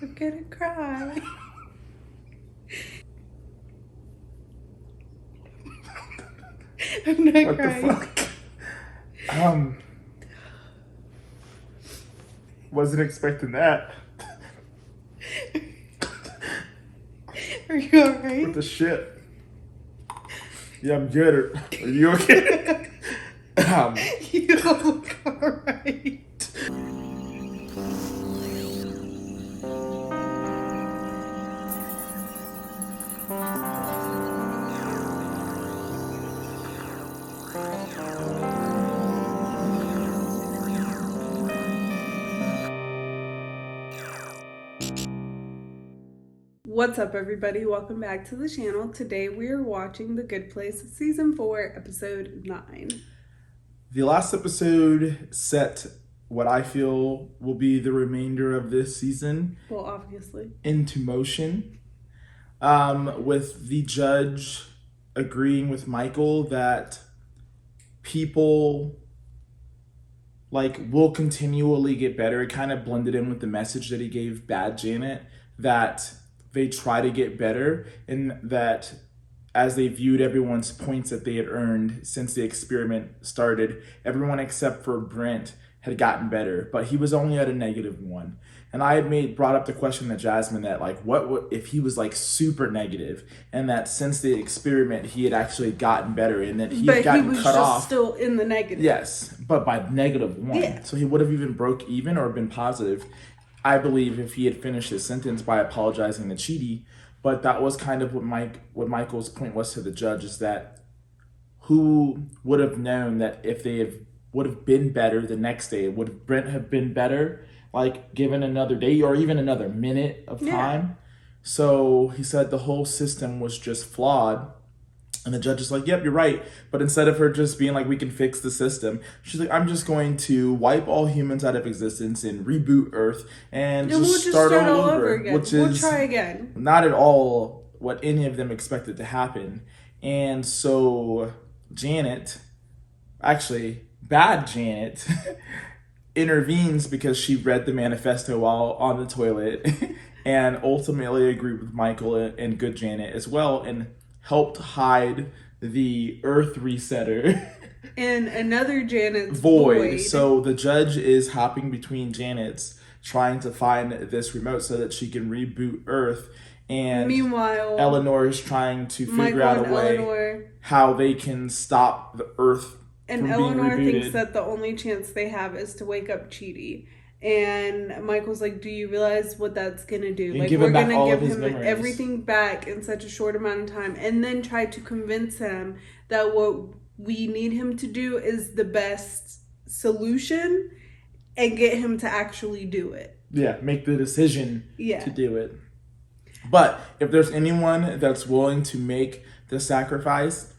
I'm gonna cry. I'm not What crying. the fuck? Wasn't expecting that. Are you alright? What the shit? Yeah, I'm good. Are you okay? You look alright. What's up, everybody? Welcome back to the channel. Today we are watching The Good Place Season 4, Episode 9. The last episode set what I feel will be the remainder of this season Well, obviously. into motion. With the judge agreeing with Michael that people will continually get better. It kind of blended in with the message that he gave Bad Janet that they try to get better, and that as they viewed everyone's points that they had earned since the experiment started, everyone except for Brent had gotten better, but he was only at a -1. And I had brought up the question to Jasmine that what would if he was super negative, and that since the experiment he had actually gotten better, and that he had gotten cut off. Still in the negative. Yes, but by -1. Yeah. So he would have even broke even or been positive, I believe, if he had finished his sentence by apologizing to Chidi. But that was kind of what Michael's point was to the judge, is that who would have known that if they would have been better the next day, would Brent have been better, given another day or even another minute of time? Yeah. So he said the whole system was just flawed. And the judge is like, yep, you're right. But instead of her just being like, we can fix the system, she's like, I'm just going to wipe all humans out of existence and reboot Earth and we'll just start all over again. Which we'll is try again. Not at all what any of them expected to happen. And so Janet, actually, Bad Janet, intervenes because she read the manifesto while on the toilet and ultimately agreed with Michael and Good Janet as well, and helped hide the Earth resetter and another Janet's void. So the judge is hopping between Janet's, trying to find this remote so that she can reboot Earth. And meanwhile, Eleanor is trying to figure out a way how they can stop the Earth. And Eleanor thinks that the only chance they have is to wake up Chidi. And Michael's like, do you realize what that's going to do? We're going to give him everything back in such a short amount of time. And then try to convince him that what we need him to do is the best solution, and get him to actually do it. Yeah, make the decision to do it. But if there's anyone that's willing to make the sacrifice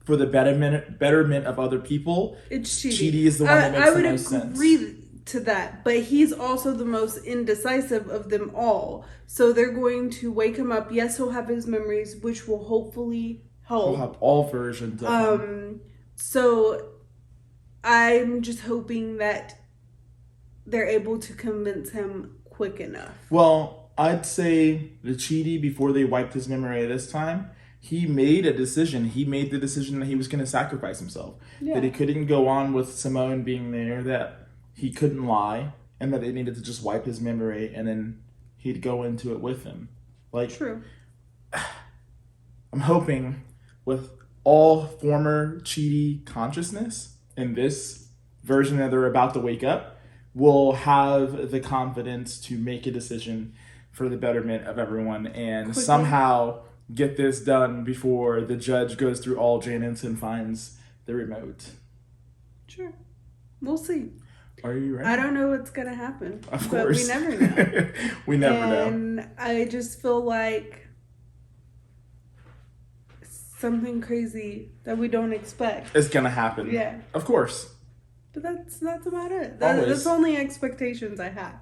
for the betterment of other people, it's Chidi. Chidi is the one that makes the most sense. I would agree to that, but he's also the most indecisive of them all. So they're going to wake him up. Yes, he'll have his memories, which will hopefully help. He'll have all versions of him. So I'm just hoping that they're able to convince him quick enough. Well, I'd say the Chidi, before they wiped his memory this time, he made a decision. He made the decision that he was going to sacrifice himself. Yeah. That he couldn't go on with Simone being there, that he couldn't lie, and that they needed to just wipe his memory, and then he'd go into it with him. True. I'm hoping with all former Chidi consciousness in this version that they're about to wake up, will have the confidence to make a decision for the betterment of everyone, and somehow get this done before the judge goes through all Janet's and finds the remote. Sure. We'll see. Are you ready? I don't know what's going to happen. Of course. But we never know. We never know. And I just feel like something crazy that we don't expect. It's going to happen. Yeah. Of course. But that's about it. That's only expectations I have.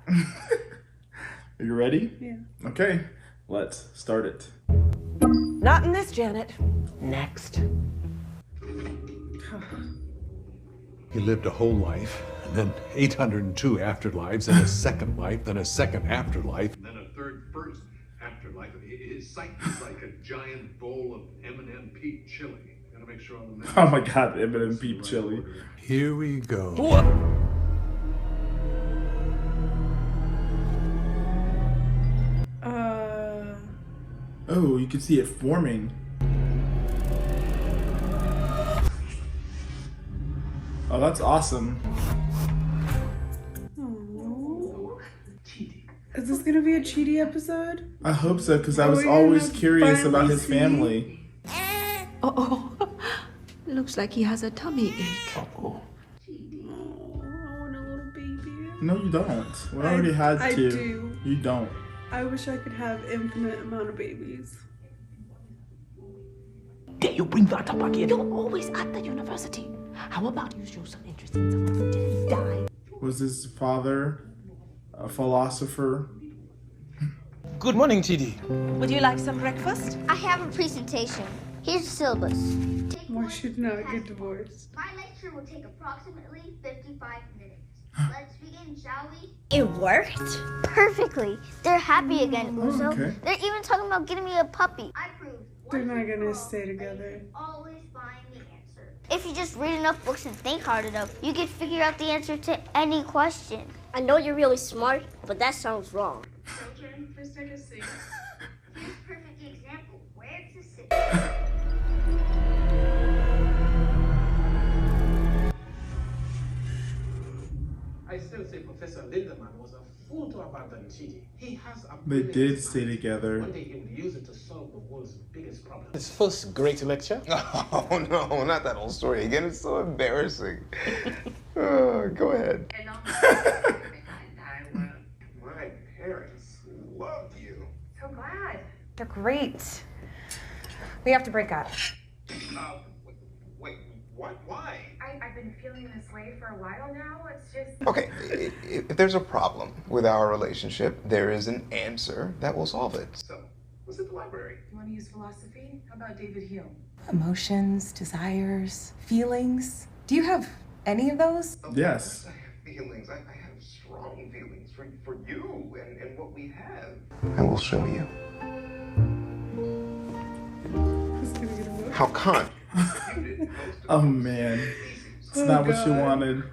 Are you ready? Yeah. Okay. Let's start it. Not in this, Janet. Next. He lived a whole life, and then 802 afterlives, and a second life, then a second afterlife, and then a sight is like a giant bowl of M&M peak chili. Gotta make sure on the menu. Oh my god, M&M peep chili. Here we go. Oh, you can see it forming. Oh, that's awesome. Is this gonna be a Chidi episode? I hope so, because I was always curious about his family. Uh-oh. Looks like he has a tummy ache. Uh-oh. Chidi. Oh, I want a little baby. No, you don't. We already had two. I do. You don't. I wish I could have infinite amount of babies. Dare you bring that up again? You're always at the university. How about you show some interest in someone who didn't die? Was his father a philosopher? Good morning, Chidi. Would you like some breakfast? I have a presentation. Here's the syllabus. Why should not get divorced? My lecture will take approximately 55 minutes. Let's begin, shall we? It worked? Perfectly. They're happy again, Uzo. Okay. They're even talking about getting me a puppy. I proved. They're not gonna stay together. Always find the answer. If you just read enough books and think hard enough, you can figure out the answer to any question. I know you're really smart, but that sounds wrong. Children, please take a seat. Here's a perfect example. Where to sit. I still say Professor Lindemann was a fool to abandon Chidi. He has a They did stay together. One day he'll use it to solve the world's biggest problem. His first great lecture? Oh, no, not that whole story again. It's so embarrassing. Go ahead. My parents love you. So glad. They're great. We have to break up. Wait, what? Why? I've been feeling this way for a while now. It's just... Okay, if there's a problem with our relationship, there is an answer that will solve it. So, what's at the library? You want to use philosophy? How about David Hume? Emotions, desires, feelings. Do you have any of those? Yes. I have feelings. I have strong feelings for you and what we have. I will show you. How kind. Oh man. It's not what you wanted.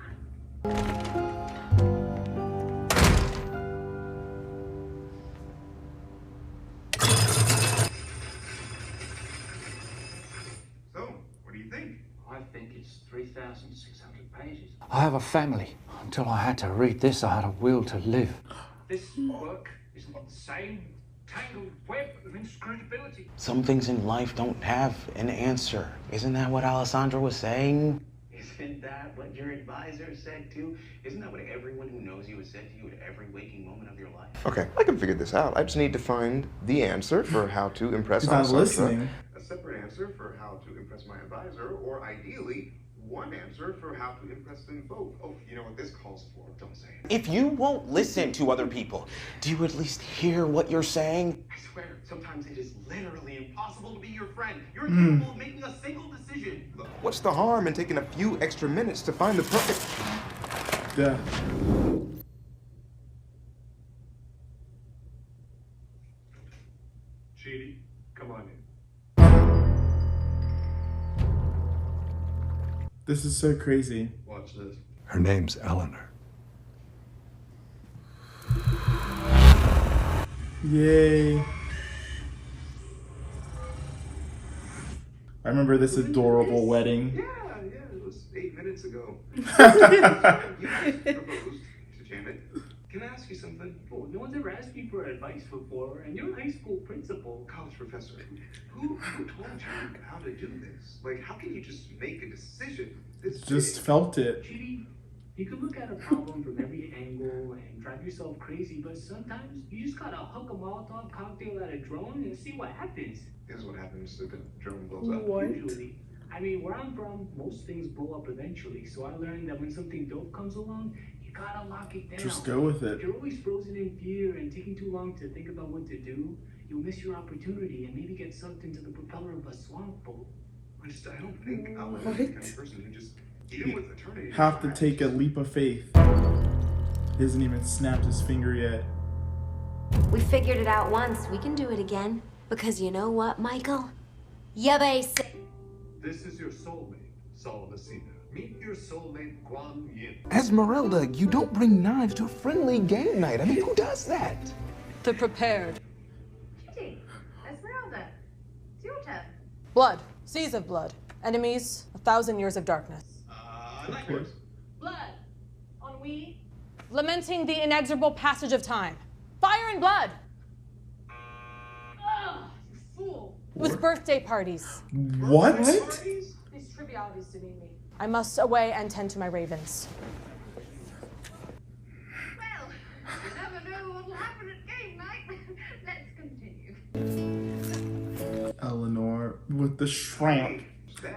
So, what do you think? I think it's 3,600 pages. I have a family. Until I had to read this, I had a will to live. This book is not the same tangled web of inscrutability. Some things in life don't have an answer. Isn't that what Alessandra was saying? Isn't that what your advisor said too? Isn't that what everyone who knows you has said to you at every waking moment of your life? Okay, I can figure this out. I just need to find the answer for how to impress He's not Alessandra. listening. A separate answer for how to impress my advisor, or ideally, one answer for how to impress them both. Oh, you know what this calls for? Don't say it. If you won't listen to other people, do you at least hear what you're saying? I swear, sometimes it is literally impossible to be your friend. You're incapable of making a single decision. Look, what's the harm in taking a few extra minutes to find the perfect... Yeah. Chidi, come on in. This is so crazy. Watch this. Her name's Eleanor. Yay. I remember this adorable wedding. Yeah, it was 8 minutes ago. You proposed to Janet. Can I ask you something? Oh, no one's ever asked me for advice before, and you're a high school principal. College professor, who told you how to do this? Like, how can you just make a decision? Just felt it. Chidi, you can look at a problem from every angle and drive yourself crazy, but sometimes you just gotta hook a Molotov cocktail at a drone and see what happens. This is what happens if the drone blows up. What? Usually. I mean, where I'm from, most things blow up eventually, so I learned that when something dope comes along, you gotta lock it down. Just go with If it. you're always frozen in fear and taking too long to think about what to do, you'll miss your opportunity and maybe get sucked into the propeller of a swamp boat. I don't think I'll be the kind of person who just, even with eternity, Have to take a leap of faith. He hasn't even snapped his finger yet. We figured it out once. We can do it again. Because you know what, Michael? You basic. This is your soulmate, Solomacina. Meet your soulmate, Guan Yin. Esmeralda, you don't bring knives to a friendly game night. I mean, who does that? The prepared. Chidi, Esmeralda, it's your turn. Blood. Seas of blood. Enemies, 1,000 years of darkness. Nightmares. Blood. Ennui. Lamenting the inexorable passage of time. Fire and blood. Ugh, you fool. It was birthday parties. What? These trivialities demean me. I must away and tend to my ravens. Well, you never know what will happen at game night. Let's continue. Eleanor with the shrimp.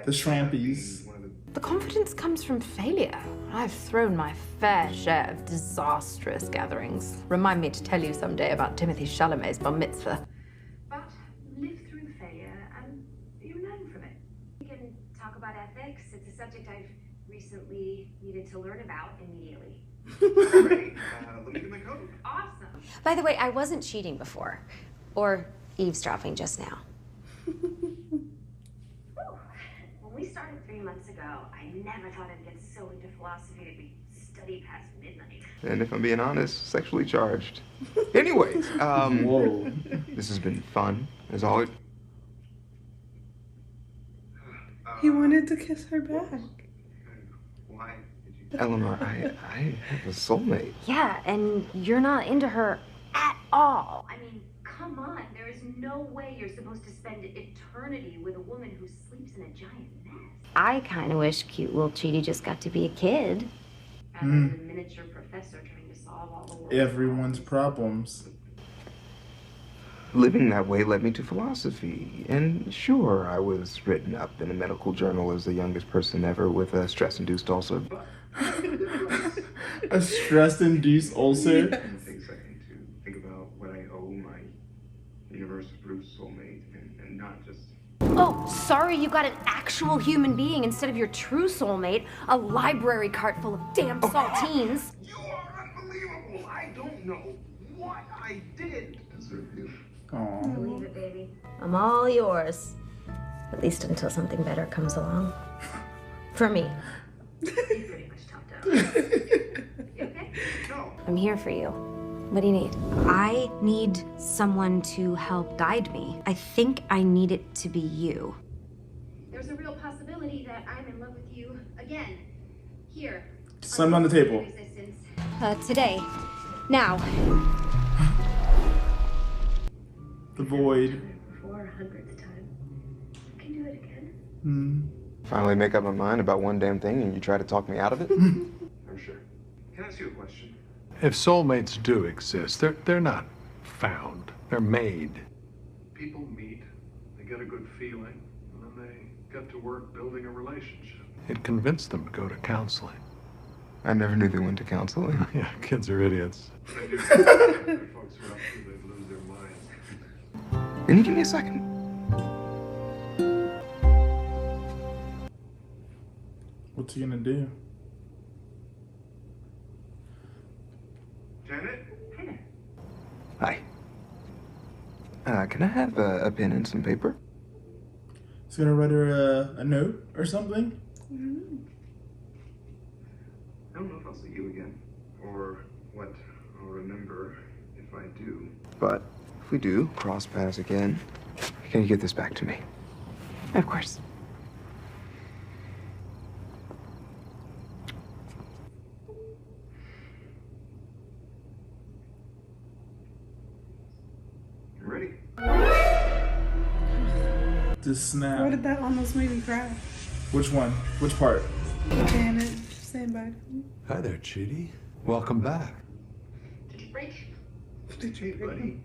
The shrimpies. The confidence comes from failure. I've thrown my fair share of disastrous gatherings. Remind me to tell you someday about Timothy Chalamet's bar mitzvah. But live through the failure and you learn from it. We can talk about ethics. It's a subject I've recently needed to learn about immediately. Great. Let me get my code. Awesome. By the way, I wasn't cheating before. Or eavesdropping just now. When we started 3 months ago, I never thought I'd get so into philosophy that we study past midnight. And if I'm being honest, sexually charged. Anyways, whoa. This has been fun, as always. He wanted to kiss her back. Why did you... Eleanor, I have a soulmate. Yeah, and you're not into her at all. I mean, come on. There is no way you're supposed to spend eternity with a woman who sleeps in a giant mess. I kind of wish cute little Chidi just got to be a kid. Rather than a miniature professor trying to solve all the world's Everyone's problems. Living that way led me to philosophy. And sure, I was written up in a medical journal as the youngest person ever with a stress-induced ulcer. A stress-induced ulcer? Take a second to think about what I owe my universe Bruce soulmate and not just... Oh, sorry you got an actual human being instead of your true soulmate, a library cart full of damn saltines. You are unbelievable! I don't know what I did to deserve you. Aww. Believe it, baby. I'm all yours. At least until something better comes along. For me. You pretty much topped out. You okay? No. I'm here for you. What do you need? I need someone to help guide me. I think I need it to be you. There's a real possibility that I'm in love with you again. Here. Slam on the table. Resistance. Today. Now. The void. For 100th time. I can do it again. Finally make up my mind about one damn thing and you try to talk me out of it? I'm sure. Can I ask you a question? If soulmates do exist, they're not found. They're made. People meet, they get a good feeling, and then they get to work building a relationship. It convinced them to go to counseling. I never knew they went to counseling. Yeah, kids are idiots. Folks who are up to, they'd lose their minds. Can you give me a second? What's he gonna do? Janet? Hi. Can I have a pen and some paper? He's gonna write her a note or something? I don't know if I'll see you again, or what I'll remember if I do. But if we do cross paths again, can you get this back to me? Of course. You ready? The snap. Where did that almost make me cry? Which one? Which part? Janet saying bye. Hi there, Chidi. Welcome back. Did you break? Hey, buddy.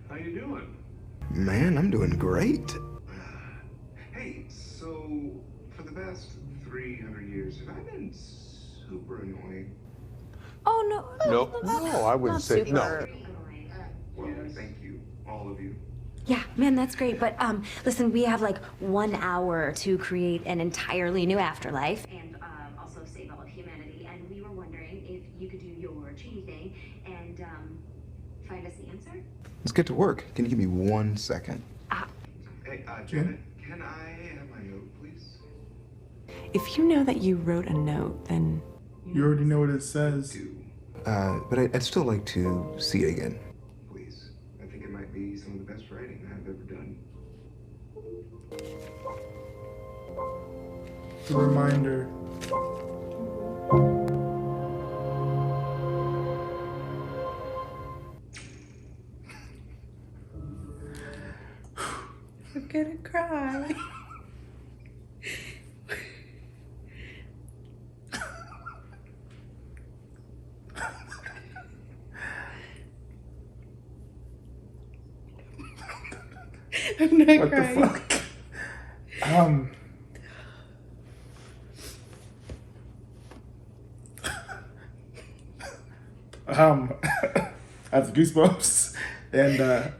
How you doing? Man, I'm doing great. Hey, so for the past 300 years, have I been super annoying? Oh, no. No, I wouldn't say no. Well, thank you, all of you. Yeah, man, that's great. But listen, we have like 1 hour to create an entirely new afterlife. And also save all of humanity. And we were wondering if you could do your Chidi thing and find us the answer. Let's get to work. Can you give me 1 second? Janet, can I have my note, please? If you know that you wrote a note, then... You already know what it says. But I'd still like to see it again. Please. I think it might be some of the best writing I've ever done. The reminder. I'm gonna cry. I'm not What crying. the fuck? I have goosebumps, and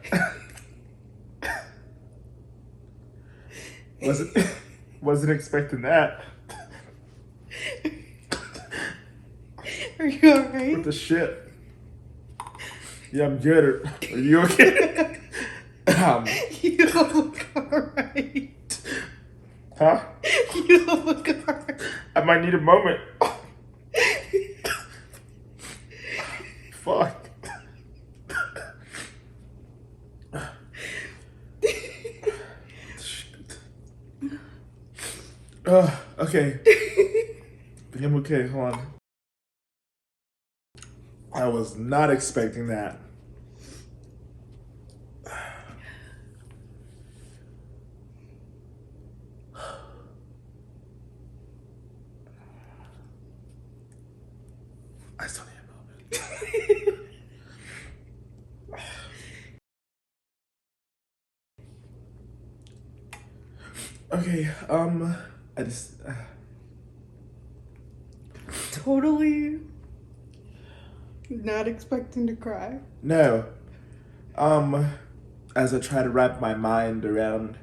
wasn't expecting that. Are you alright? What the shit? Yeah, I'm good. Are you okay? You don't look alright. Huh? You don't look alright. I might need a moment. Fuck. Shit. Okay. I think I'm okay. Hold on. I was not expecting that. I still need a moment. Okay, I just Totally not expecting to cry. no. As I try to wrap my mind around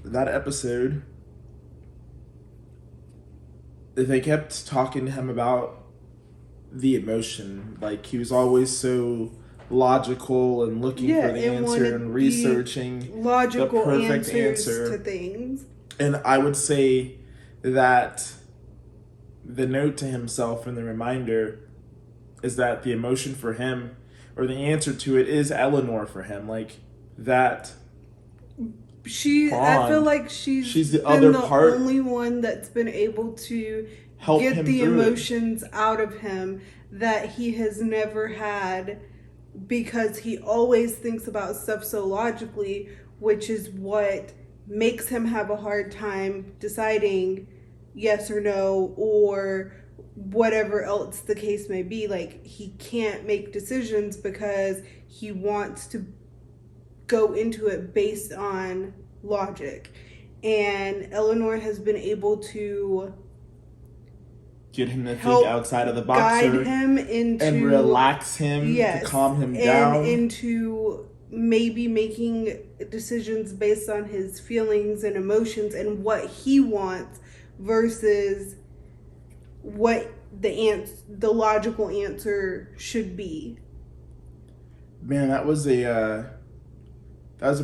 that episode, they kept talking to him about the emotion. Like, he was always so logical and looking for the answer and researching logical the perfect answer to things. And I would say that the note to himself and the reminder is that the emotion for him, or the answer to it, is Eleanor for him. Like, that I feel like she's the been other the part, only one that's been able to help get him the through emotions out of him that he has never had, because he always thinks about stuff so logically, which is what makes him have a hard time deciding yes or no, or whatever else the case may be. Like, he can't make decisions because he wants to go into it based on logic. And Eleanor has been able to get him to think outside of the box, guide him into, and relax him, to calm him down, and into maybe making decisions based on his feelings and emotions and what he wants versus what the logical answer should be. Man, that was a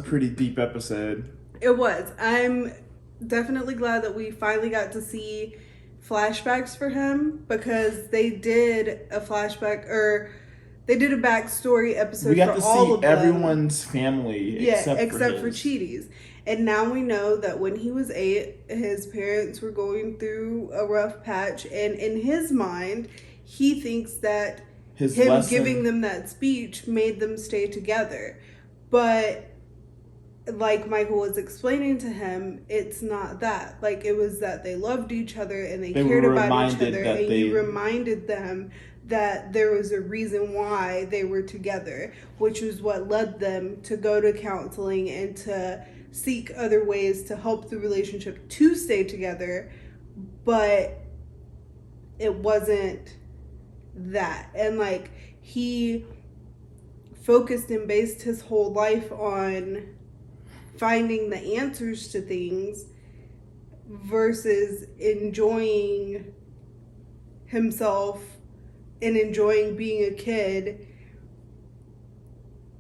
pretty deep episode. It was. I'm definitely glad that we finally got to see flashbacks for him, because they did a flashback, or they did a backstory episode. We got for to all see of them. everyone's family, except for Chidi's. And now we know that when he was 8, his parents were going through a rough patch, and in his mind, he thinks that him giving them that speech made them stay together. But like Michael was explaining to him, it's not that. Like, it was that they loved each other and they cared about each other, and you reminded them that there was a reason why they were together, which was what led them to go to counseling and to seek other ways to help the relationship to stay together. But it wasn't that. And like, he focused and based his whole life on finding the answers to things versus enjoying himself and enjoying being a kid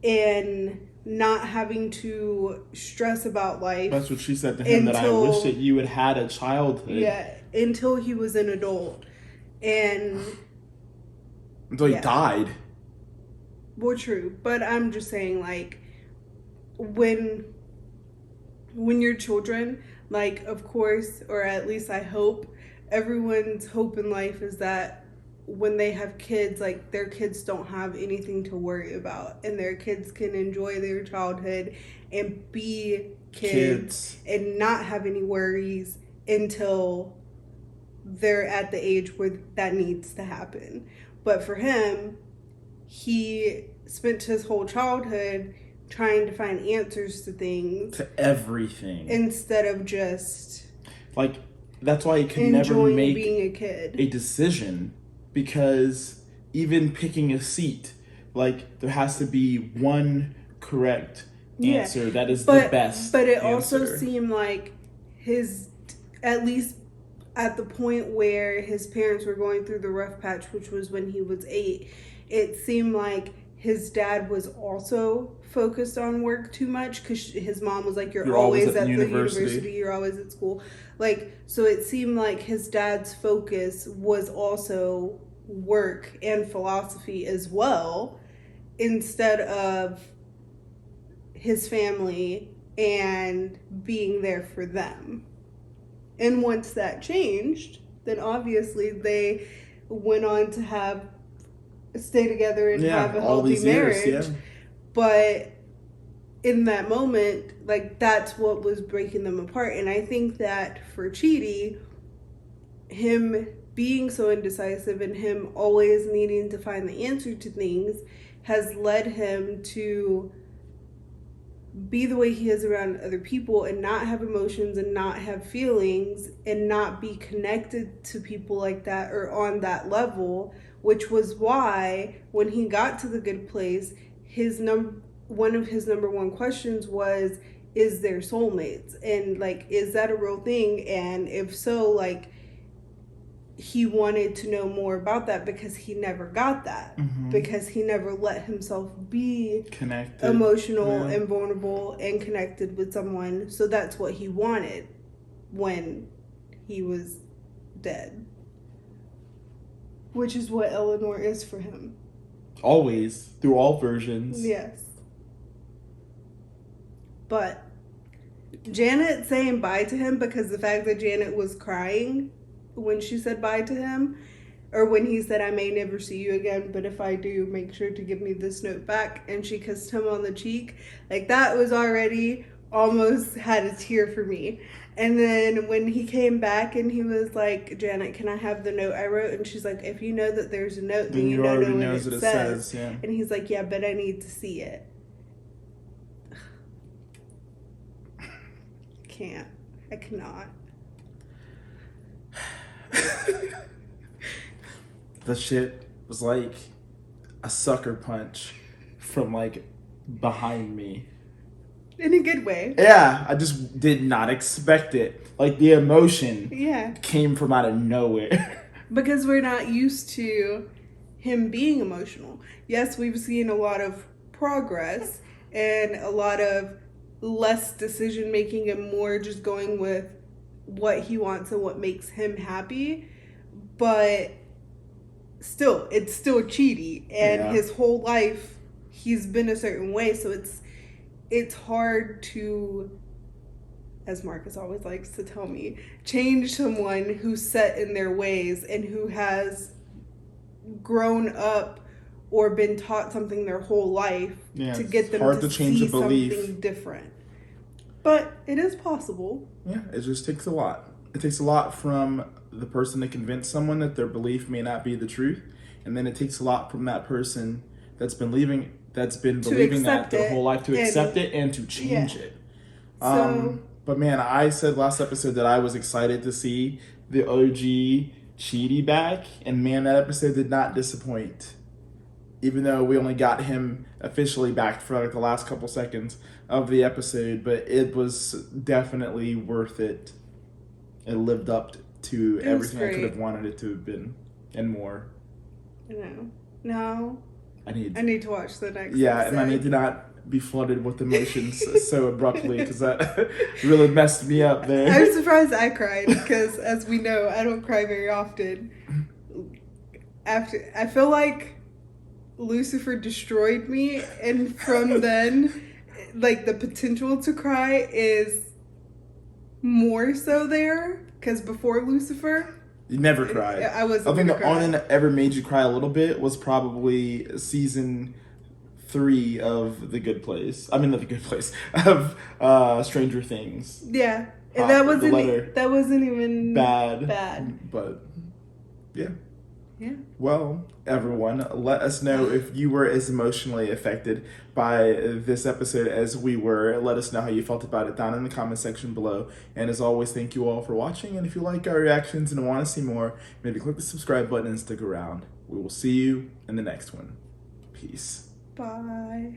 and not having to stress about life. That's what she said to him, that I wish that you had had a childhood. Yeah, until he was an adult. And... until he died. Well, true. But I'm just saying, like, when you're children, like, of course, or at least I hope, everyone's hope in life is that when they have kids, like, their kids don't have anything to worry about, and their kids can enjoy their childhood and be kids and not have any worries until they're at the age where that needs to happen. But for him, he spent his whole childhood trying to find answers to things. To everything. Instead of just... like, that's why he could never make being a kid. A decision. Because even picking a seat, like, there has to be one correct answer that is the best. But it answer. Also seemed like his, at least at the point where his parents were going through the rough patch, which was when he was 8, it seemed like his dad was also focused on work too much, because his mom was like, you're always at the university, you're always at school. Like, so it seemed like his dad's focus was also work and philosophy as well, instead of his family and being there for them. And once that changed, then obviously they went on to stay together and have a healthy marriage. But in that moment, like, that's what was breaking them apart. And I think that for Chidi, him being so indecisive and him always needing to find the answer to things has led him to be the way he is around other people and not have emotions and not have feelings and not be connected to people like that or on that level, which was why when he got to the good place, one of his number one questions was, is there soulmates? And, like, is that a real thing? And if so, like, he wanted to know more about that because he never got that. Mm-hmm. Because he never let himself be connected, emotional and vulnerable and connected with someone. So that's what he wanted when he was dead. Which is what Eleanor is for him. Always, through all versions. Yes. But Janet saying bye to him, because the fact that Janet was crying when she said bye to him, or when he said, I may never see you again, but if I do, make sure to give me this note back, and she kissed him on the cheek, like, that was already almost had a tear for me. And then when he came back and he was like, Janet, can I have the note I wrote? And she's like, if you know that there's a note, then you know what it says. Yeah. And he's like, yeah, but I need to see it. Can't. I cannot. The shit was like a sucker punch from, like, behind me. In a good way. Yeah, I just did not expect it. Like, the emotion came from out of nowhere. Because we're not used to him being emotional. Yes, we've seen a lot of progress and a lot of less decision making and more just going with what he wants and what makes him happy. But still, it's still Chidi, and his whole life he's been a certain way, so it's hard to, as Marcus always likes to tell me, change someone who's set in their ways and who has grown up or been taught something their whole life to get them to change see something different. But it is possible. Yeah, it just takes a lot. It takes a lot from the person to convince someone that their belief may not be the truth, and then it takes a lot from that person that's been believing that their whole life to accept it and to change it. But man, I said last episode that I was excited to see the OG Chidi back, and man, that episode did not disappoint. Even though we only got him officially back for like the last couple seconds of the episode, but it was definitely worth it. It lived up to everything I could have wanted it to have been, and more. I know. No. I need to watch the next episode. And I need to not be flooded with emotions so abruptly, because that really messed me up there. I'm surprised I cried, because as we know, I don't cry very often. I feel like Lucifer destroyed me, and from then, like, the potential to cry is more so there, because before Lucifer, you never cried. I wasn't. I think the only thing that ever made you cry a little bit was probably season 3 of The Good Place. I mean, not The Good Place, of Stranger Things. Yeah, and that wasn't even bad. But yeah. Yeah. Well, everyone, let us know if you were as emotionally affected by this episode as we were. Let us know how you felt about it down in the comment section below. And as always, thank you all for watching. And if you like our reactions and want to see more, maybe click the subscribe button and stick around. We will see you in the next one. Peace. Bye.